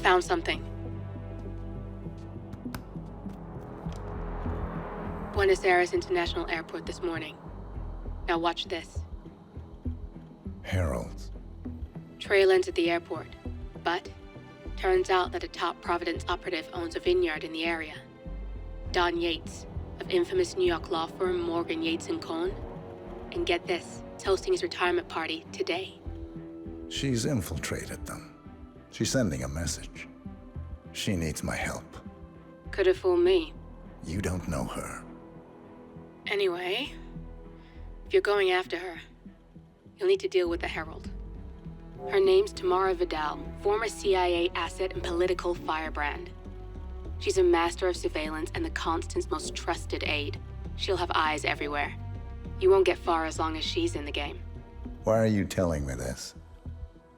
found something. Buenos Aires International Airport this morning. Now watch this. Heralds. Trail ends at the airport, but turns out that a top Providence operative owns a vineyard in the area. Don Yates, of infamous New York law firm Morgan, Yates & Cohn. And get this, it's hosting his retirement party today. She's infiltrated them. She's sending a message. She needs my help. Could have fooled me. You don't know her. Anyway, if you're going after her, you'll need to deal with the Herald. Her name's Tamara Vidal, former CIA asset and political firebrand. She's a master of surveillance and the Constant's most trusted aide. She'll have eyes everywhere. You won't get far as long as she's in the game. Why are you telling me this?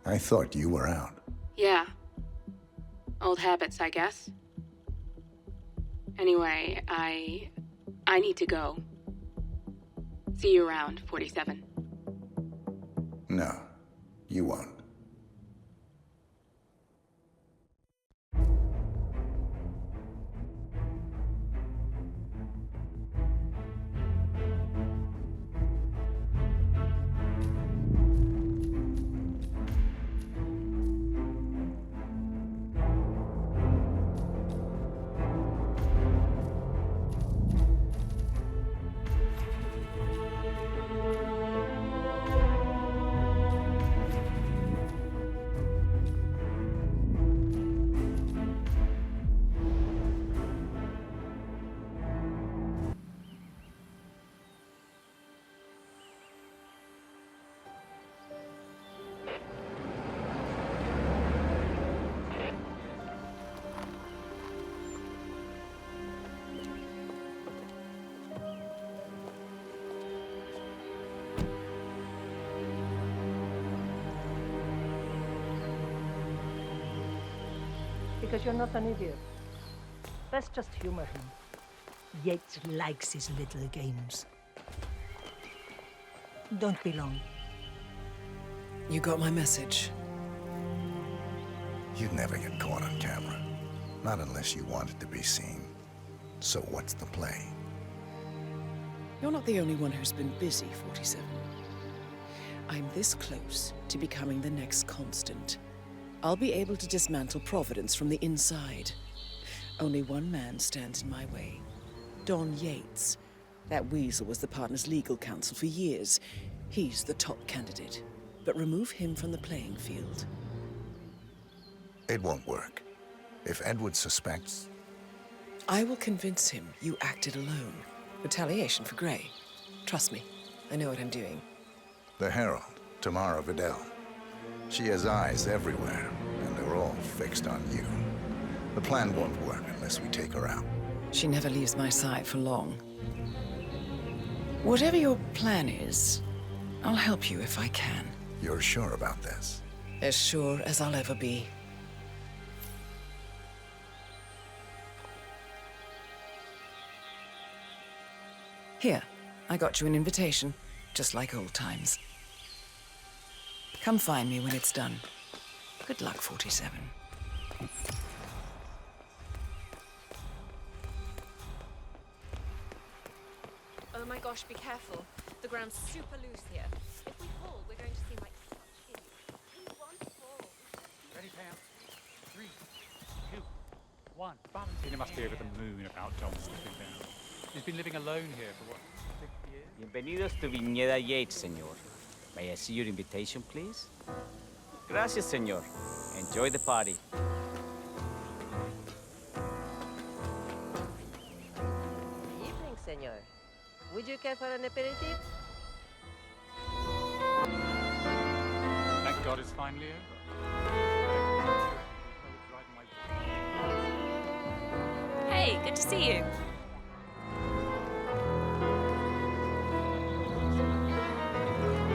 I thought you were out. Yeah. Old habits, I guess. Anyway, I need to go. See you around, 47. No, you won't. Because you're not an idiot. Let's just humor him. Yates likes his little games. Don't be long. You got my message. You'd never get caught on camera. Not unless you wanted to be seen. So what's the play? You're not the only one who's been busy, 47. I'm this close to becoming the next Constant. I'll be able to dismantle Providence from the inside. Only one man stands in my way. Don Yates. That weasel was the partner's legal counsel for years. He's the top candidate. But remove him from the playing field. It won't work. If Edward suspects... I will convince him you acted alone. Retaliation for Grey. Trust me, I know what I'm doing. The Herald, Tamara Vidal. She has eyes everywhere, and they're all fixed on you. The plan won't work unless we take her out. She never leaves my side for long. Whatever your plan is, I'll help you if I can. You're sure about this? As sure as I'll ever be. Here, I got you an invitation, just like old times. Come find me when it's done. Good luck, 47. Oh my gosh, be careful. The ground's super loose here. If we fall, we're going to seem like such idiots. We won't fall. Ready, Pam? 3, 2, 1. It must be over the moon about John slipping down. He's been living alone here for what, 6 years? Bienvenidos to Viñeda Yates, señor. May I see your invitation, please? Gracias, señor. Enjoy the party. Evening, senor. Would you care for an aperitif? Thank God it's finally over. Hey, good to see you.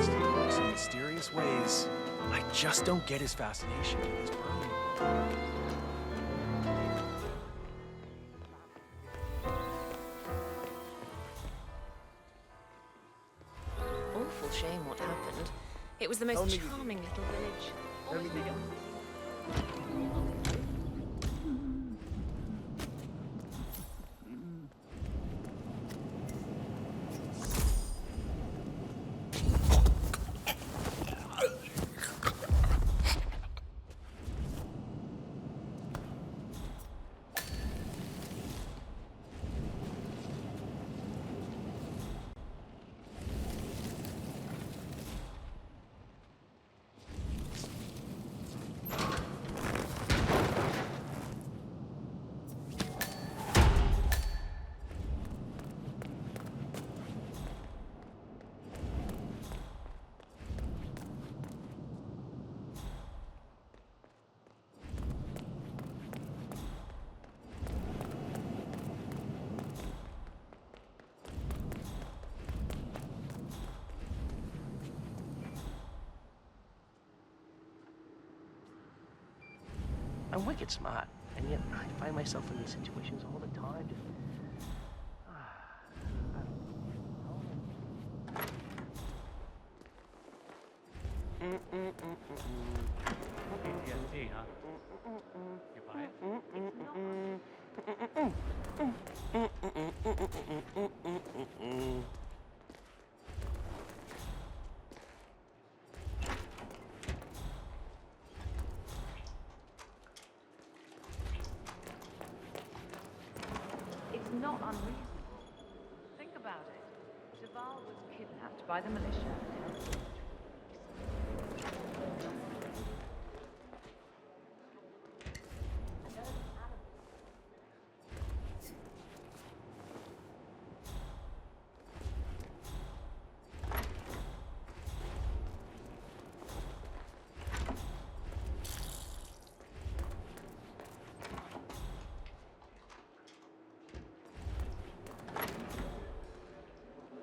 Steve works in mysterious ways. I just don't get his fascination with his permanent. Awful shame what happened. It was the most charming little village. I'm wicked smart, and yet I find myself in these situations all the time. Just, PTSD, huh? You buy it? It's not unreasonable. Think about it. Duval was kidnapped by the militia.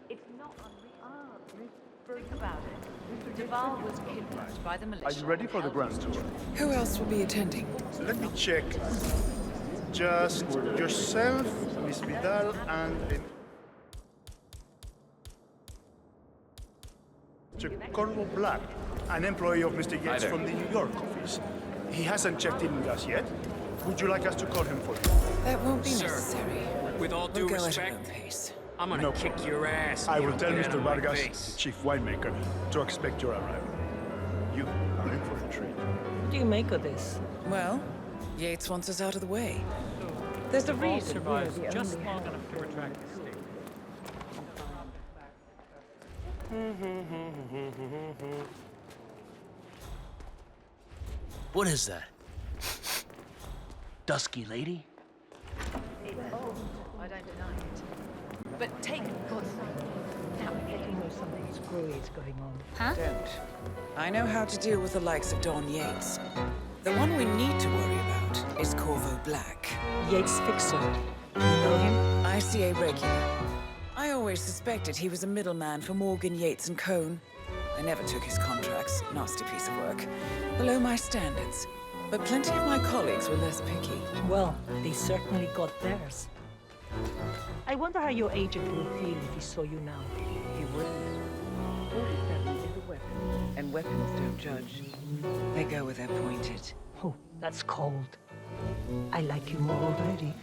It's not unreasonable. Think about it. Duval was kidnapped by the militia. Are you ready for the grand tour? Who else will be attending? Let me check. Just yourself, Miss Vidal, and Mr. Corvo Black, an employee of Mr. Yates from the New York office. He hasn't checked in with us yet. Would you like us to call him for you? That won't be Sir, necessary. with all due We'll go respect, at our own pace. I'm gonna No kick problem. your ass. I if you will don't tell get out Mr. of my Vargas, face. the chief winemaker, to expect your arrival. You are in for a treat. What do you make of this? Well, Yates wants us out of the way. There's a Duval reason survives we're the just only long house enough to retract his statement. what is that? Dusky lady? It's old. I don't deny it. But take God's sake. Now we get to know something screwy is going on. Don't. I know how to deal with the likes of Don Yates. The one we need to worry about is Corvo Black. Yates Fixer. You know him? ICA regular. I always suspected he was a middleman for Morgan, Yates and Cohn. I never took his contracts. Nasty piece of work. Below my standards. But plenty of my colleagues were less picky. Well, they certainly got theirs. I wonder how your agent will feel if he saw you now. He wouldn't. 47 is a weapon, and weapons don't judge. They go where they're pointed. Oh, that's cold. I like you more already.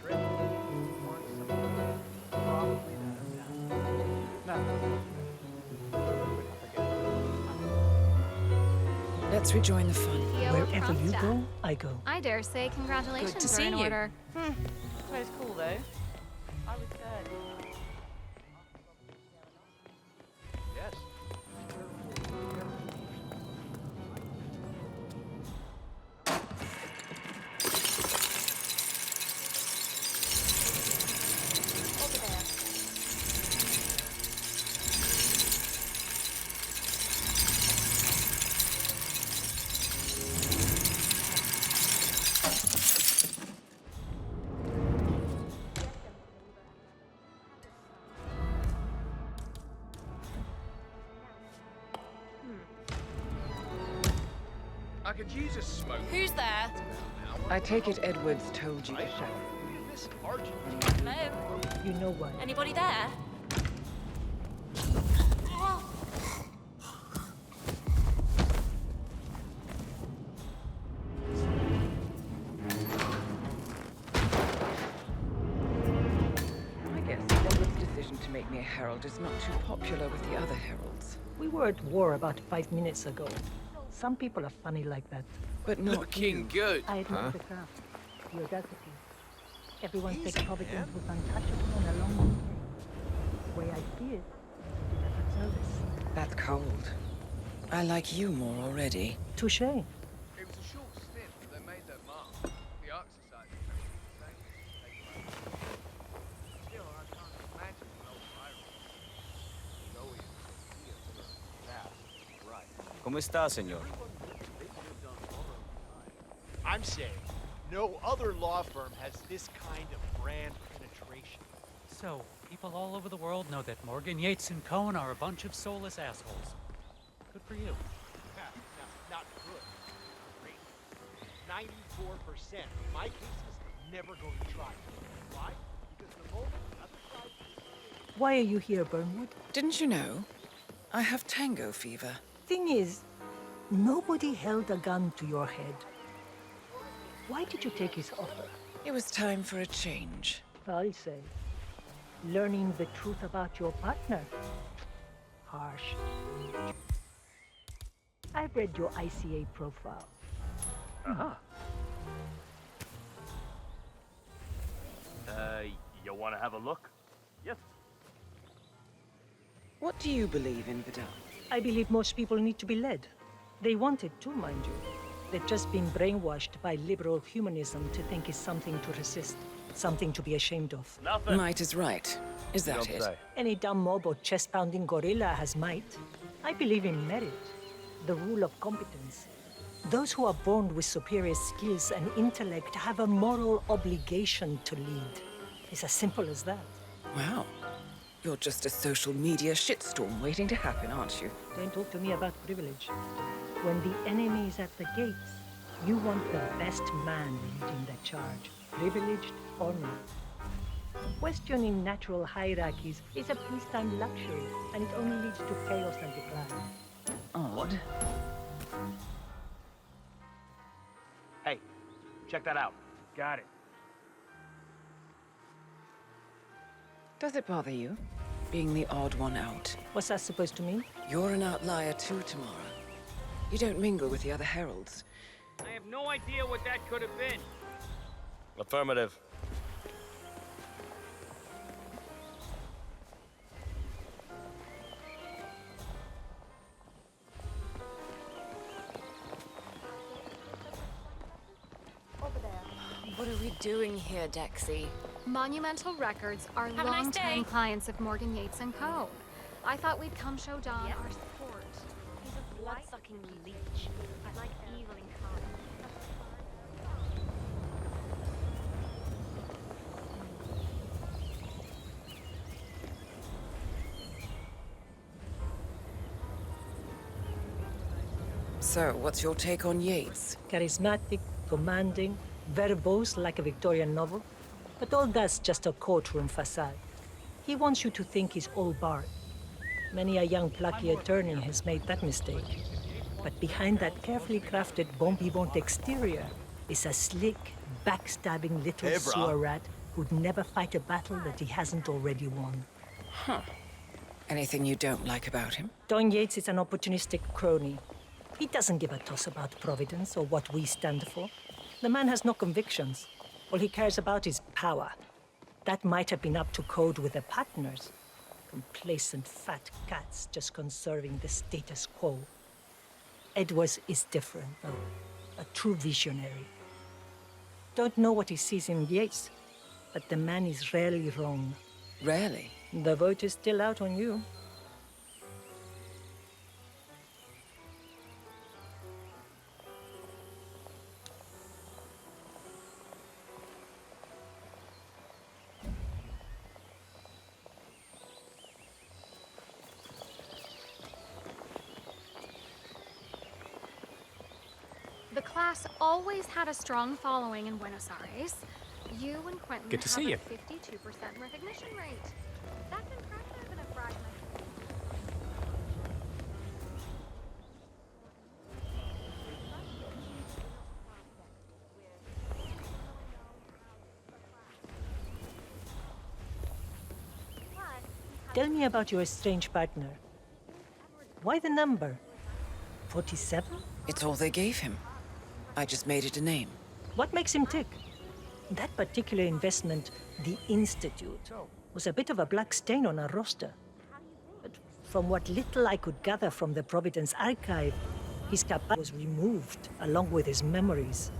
Let's rejoin the fun. Wherever you go, I go. I dare say congratulations Good to are see in you. order. That was cool, though. I was sad. Yes. Over there. I could use a smoke. Who's there? I take it Edwards told you to shut. Miss Argent. Hello? You know why. Anybody there? I guess Edward's decision to make me a herald is not too popular with the other heralds. We were at war about 5 minutes ago. Some people are funny like that. But not Looking good. I admire the craft, the audacity. Everyone said Providence was untouchable and a long way. The way I see it, you never notice. That's cold. I like you more already. Touche. It was a short stint, but they made their mark. The Ark Society. Still, I can't imagine an old pirate. Right. ¿Cómo está, señor? I'm saying, no other law firm has this kind of brand penetration. So, people all over the world know that Morgan, Yates, and Cohn are a bunch of soulless assholes. Good for you. No, not good. Great. 94% of my cases never go to trial. Why? Because the moment the other side... Why are you here, Burnwood? Didn't you know? I have tango fever. Thing is, nobody held a gun to your head. Why did you take his offer? It was time for a change. I'll say. Learning the truth about your partner. Harsh. I've read your ICA profile. You want to have a look? Yes. What do you believe in, Vidal? I believe most people need to be led. They want it too, mind you. They've just been brainwashed by liberal humanism to think it's something to resist, something to be ashamed of. Nothing. Might is right. Is that it? Any dumb mob or chest-pounding gorilla has might. I believe in merit, the rule of competence. Those who are born with superior skills and intellect have a moral obligation to lead. It's as simple as that. Wow. You're just a social media shitstorm waiting to happen, aren't you? Don't talk to me about privilege. When the enemy is at the gates, you want the best man leading the charge, privileged or not. Questioning natural hierarchies is a peacetime luxury, and it only leads to chaos and decline. Odd. Hey, check that out. Got it. Does it bother you, being the odd one out? What's that supposed to mean? You're an outlier too, Tamara. You don't mingle with the other heralds. I have no idea what that could have been. Affirmative. What are we doing here, Dexy? Monumental Records are Have a nice long-time day. clients of Morgan Yates and Co. I thought we'd come show Don our support. He's a blood-sucking leech. I like evil incarnate. So, what's your take on Yates? Charismatic, commanding, verbose like a Victorian novel. But all that's just a courtroom facade. He wants you to think he's all barred. Many a young plucky attorney has made that mistake. But behind that carefully crafted bon vivant exterior is a slick, backstabbing little sewer rat who'd never fight a battle that he hasn't already won. Huh. Anything you don't like about him? Don Yates is an opportunistic crony. He doesn't give a toss about Providence or what we stand for. The man has no convictions. All he cares about is power. That might have been up to code with the partners. Complacent fat cats just conserving the status quo. Edwards is different, though. A true visionary. Don't know what he sees in Yates, but the man is rarely wrong. Rarely? The vote is still out on you. The class always had a strong following in Buenos Aires. You and Quentin Good to have see a you. 52% recognition rate. That's impressive in a fragment. Tell me about your estranged partner. Why the number? 47? It's all they gave him. I just made it a name. What makes him tick? That particular investment, the Institute, was a bit of a black stain on our roster. But from what little I could gather from the Providence archive, his capa was removed along with his memories.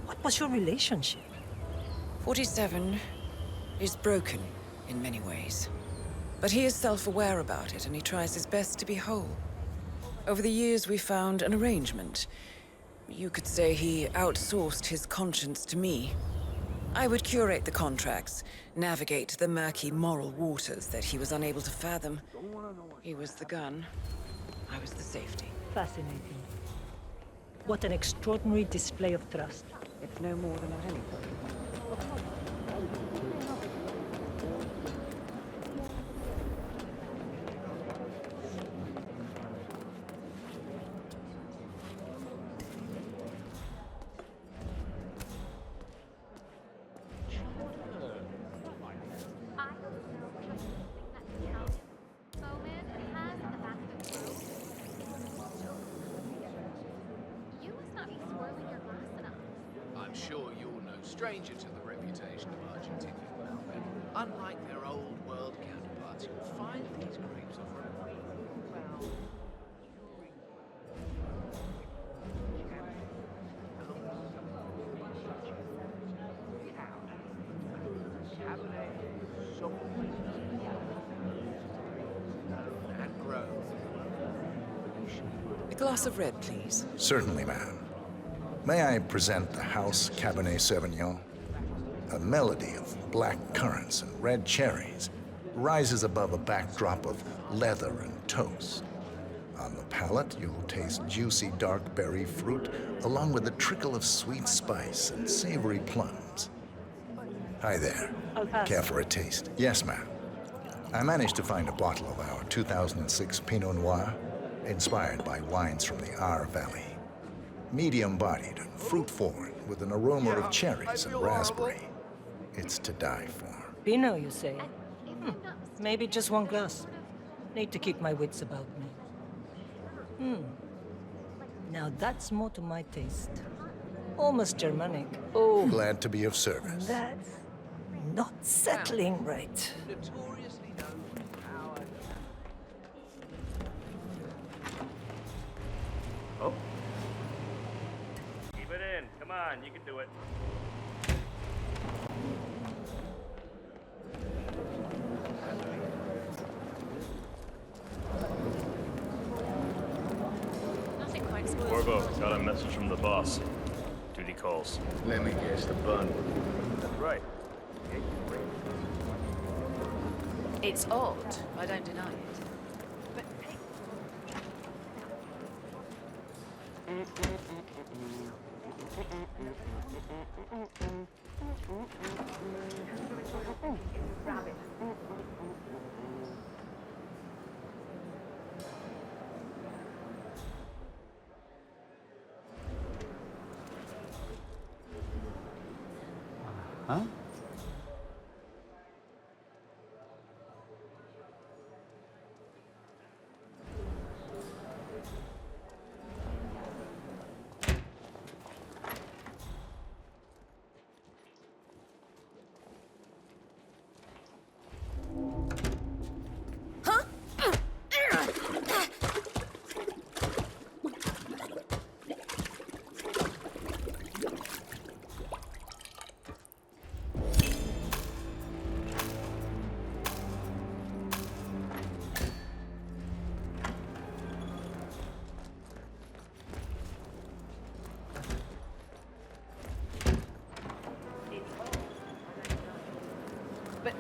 What was your relationship? 47 is broken in many ways. But he is self-aware about it, and he tries his best to be whole. Over the years, we found an arrangement. You could say he outsourced his conscience to me. I would curate the contracts, navigate the murky moral waters that he was unable to fathom. He was the gun. I was the safety. Fascinating. What an extraordinary display of trust. It's no more than a helicopter. I'm sure you're no stranger to the reputation of Argentinian Malbec. Unlike their old world counterparts, you'll find these grapes offer a well. And grow. A glass of red, please. Certainly, ma'am. May I present the House Cabernet Sauvignon? A melody of black currants and red cherries rises above a backdrop of leather and toast. On the palate, you'll taste juicy dark berry fruit, along with a trickle of sweet spice and savory plums. Hi there. I'll pass. Care for a taste? Yes, ma'am. I managed to find a bottle of our 2006 Pinot Noir, inspired by wines from the Our Valley. Medium-bodied and fruit-forward, with an aroma of cherries and raspberry. It's to die for. Pinot, you say? Maybe just one glass. Need to keep my wits about me. Now that's more to my taste. Almost Germanic. Oh, Glad to be of service. that's not settling right. Notoriously known for power. Oh. Keep it in. Come on, you can do it. Nothing quite smooth. Corvo, got a message from the boss. Duty calls. Let me guess, the bun. That's right. It's odd. I don't deny it. But Huh?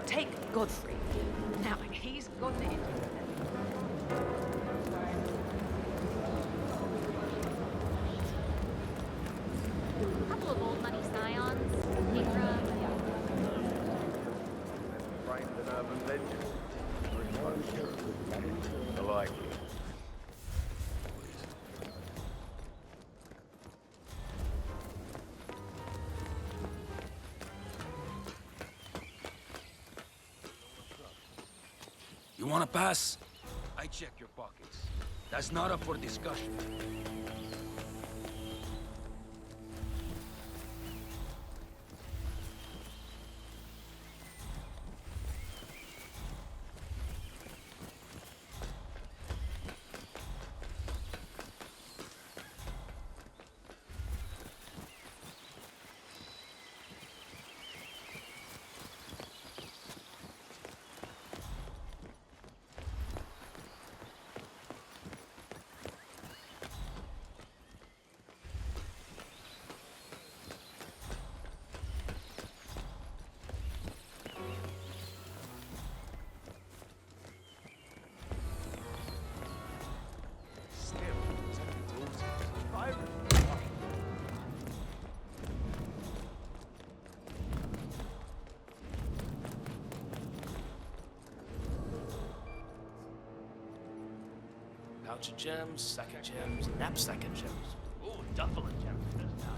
take Godfrey. Now, he's got it. A couple of old money scions. Hydra. Framed an urban legend. I like it. You want to pass? I check your pockets. That's not up for discussion. pouch of gems, sack of gems, knapsack of gems. Ooh, duffel of gems. There's now.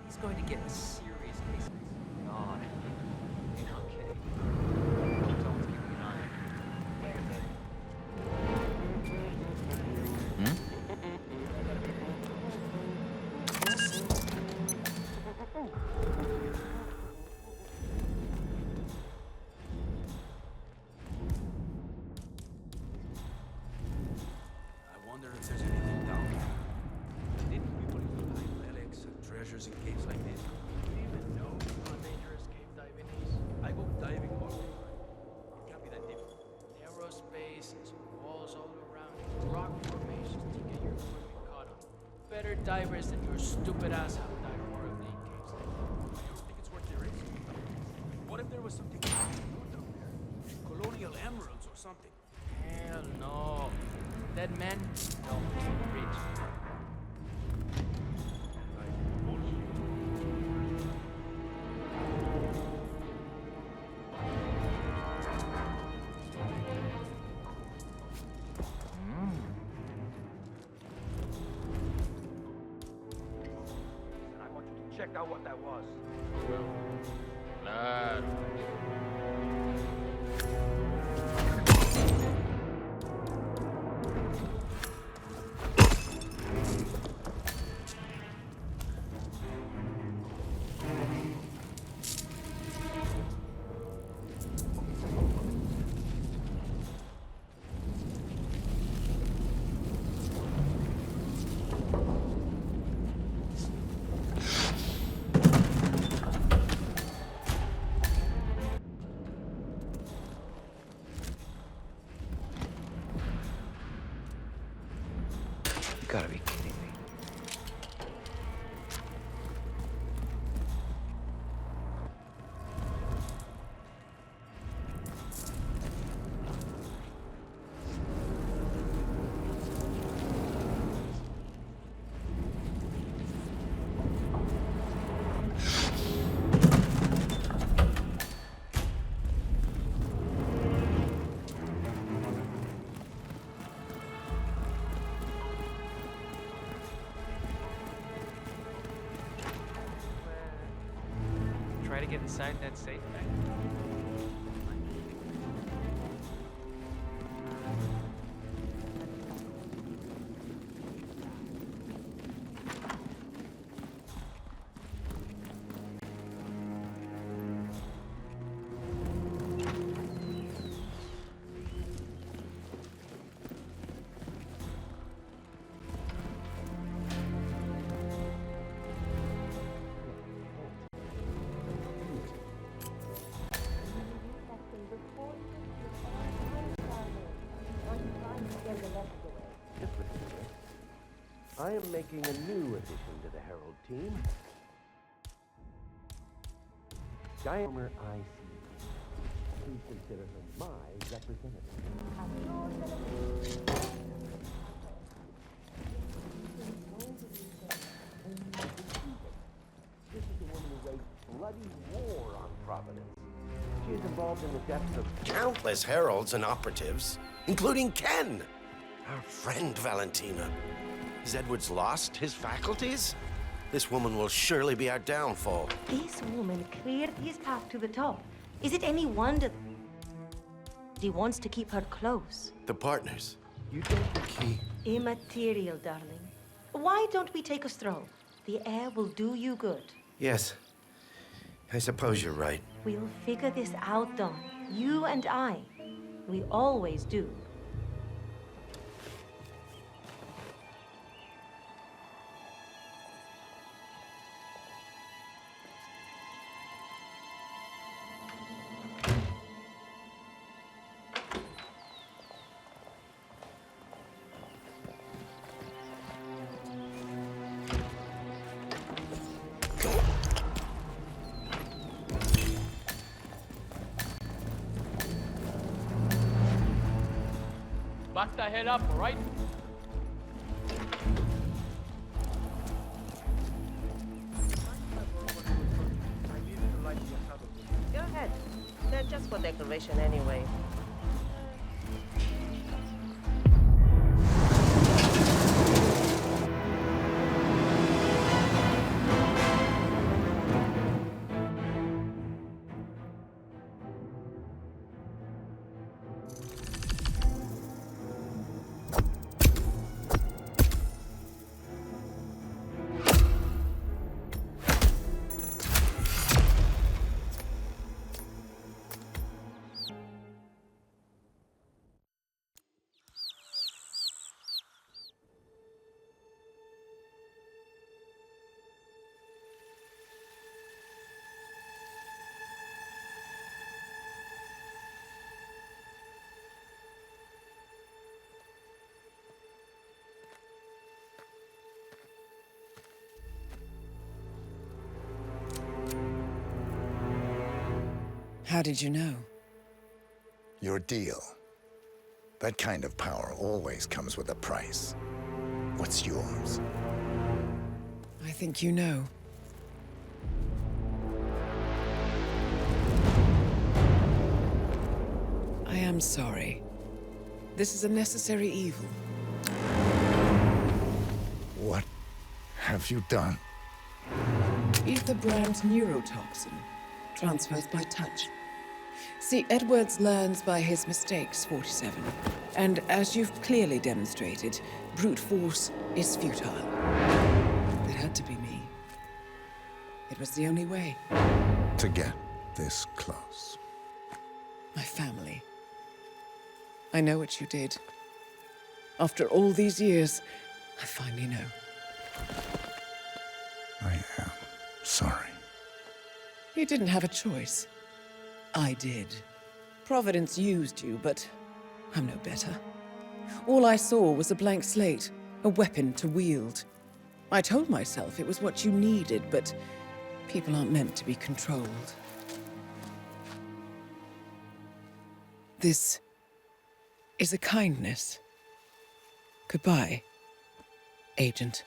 He's going to get a serious case of God. Okay. Someone's keeping an eye on him. I wonder if there's anything down there. Didn't people used to hide relics and treasures in caves like this? Do you even know how dangerous cave diving is? I go diving all the time. It can't be that difficult. Narrow spaces, walls all around you, rock formations to get your equipment caught on. Better divers than your stupid ass have dived more of the caves like that. I don't think it's worth the risk. What if there was something down there? Colonial emeralds or something? Hell no. Dead men? No. Rich. I want you to check out what that was. Claro. You gotta be kidding me. Try to get inside that safe back. I am making a new addition to the Herald team. Pcmr IC. Please consider her my representative. This is the woman who waged bloody war on Providence. She is involved in the deaths of countless heralds and operatives, including Ken, our friend Valentina. Has Edwards lost his faculties? This woman will surely be our downfall. This woman cleared his path to the top. Is it any wonder he wants to keep her close? The partners. You don't think he... Immaterial, darling. Why don't we take a stroll? The air will do you good. Yes. I suppose you're right. We'll figure this out, Don. You and I. We always do. Back the head up, all right? ahead. They're just for decoration anyway. How did you know? Your deal. That kind of power always comes with a price. What's yours? I think you know. I am sorry. This is a necessary evil. What have you done? Ether brand neurotoxin transfers by touch. See, Edwards learns by his mistakes, 47. And as you've clearly demonstrated, brute force is futile. It had to be me. It was the only way. To get this close. My family. I know what you did. After all these years, I finally know. I am sorry. You didn't have a choice. I did. Providence used you, but I'm no better. All I saw was a blank slate, a weapon to wield. I told myself it was what you needed, but people aren't meant to be controlled. This is a kindness. Goodbye, Agent.